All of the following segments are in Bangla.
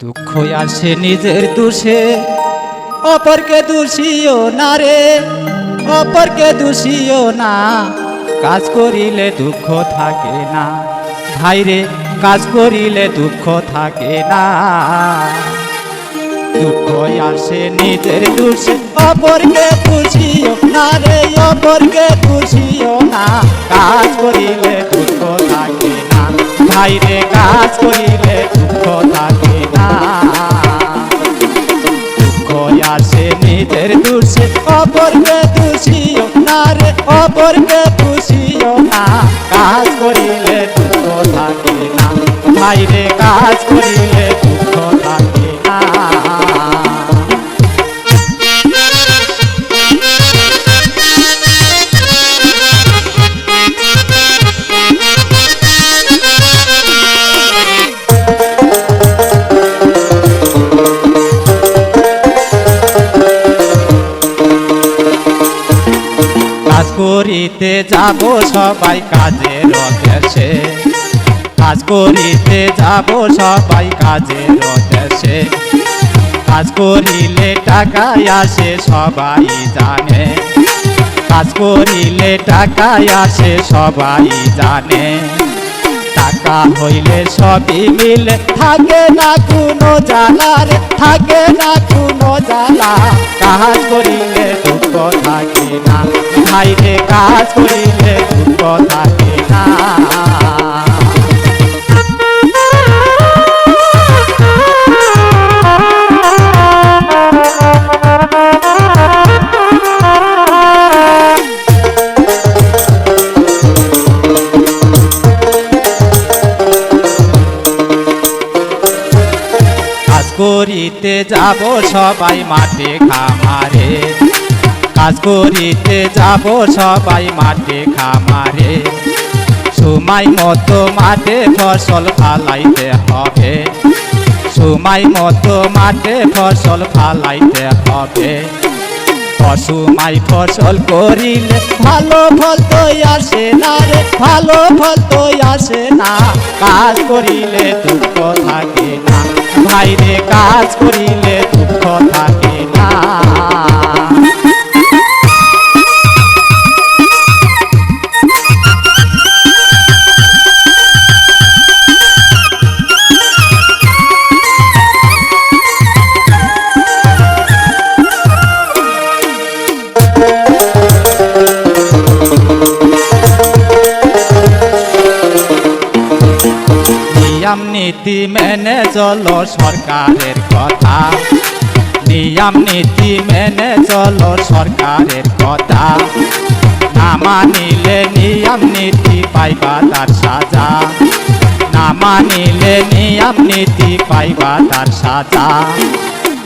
দুঃখ আসে নিজের দোষে, অপরকে দোষিও না রে, অপরকে দোষিও না। কাজ করিলে দুঃখ থাকে না ভাইরে, কাজ করিলে দুঃখ থাকে না। দুঃখ আসে নিজের দোষে, অপরকে দোষিও না রে, অপরকে দোষিও না। কাজ করিলে দুঃখ থাকে না ভাইরে, কাজ করিলে দুঃখ থাকে না। দুঃখ আসে নিজের দোষে, অপরকে দোষিও না রে, অপরকে দোষিও না। কাজ করিলে দুঃখ থাকে না ভাইরে, কাজ করিলে দুঃখ থাকে না। কাজ করিতে যাব সবাই কাজের দেশে, কাজ করিতে যাব সবাই কাজের দেশে। কাজ করিলে টাকা আসে সবাই জানে, কাজ করিলে টাকা আসে সবাই জানে। টাকা হইলে সবই মিলে, থাকে না কোনো জ্বালা রে, থাকে না কোনো জ্বালা। কাজ করিলে দুঃখ থাকে না ভাইরে, কাজ করিলে দুঃখ থাকে না। কাজ করিতে যাব সবাই মাঠে খামারে, কাজ করিতে যাব সবাই মাঠে খামারে। সময় মতো মাঠে ফসল ফালাইতে হবে, সময় মতো মাঠে ফসল ফালাইতে হবে। অসময় ফসল করিলে ভালো ফল তো আসে না রে, ভালো ফল তো আসে না। কাজ করিলে দুঃখ থাকে না ভাইরে, কাজ করিলে দুঃখ থাকে না। নিয়ম নীতি মেনে চলো সরকারের কথা, নিয়ম নীতি মেনে চলো সরকারের কথা। না মানিলে নিয়ম নীতি পাইবা তার সাজা, না মানিলে নিয়ম নীতি পাইবা তার সাজা।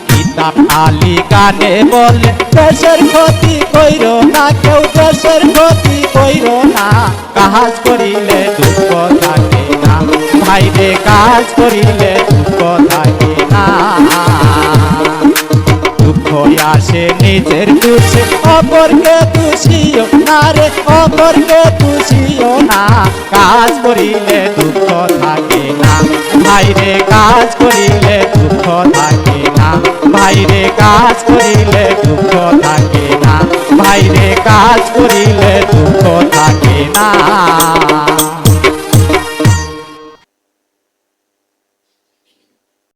কিতাব আলী গানে বলে, দেশের ক্ষতি কইরো না কেউ, দেশের ক্ষতি কইরো না। কাজ করিলে দুঃখ থাকে না ভাইরে, কাজ করিলে দুঃখ থাকে না। দুঃখ আসে নিজের দোষে, অপরকে দোষিও না রে, অপরকে দোষিও না। কাজ করিলে দুঃখ থাকে না ভাইরে, কাজ করিলে দুঃখ থাকে না ভাইরে, কাজ করিলে দুঃখ থাকে না ভাইরে, কাজ করিলে দুঃখ থাকে না।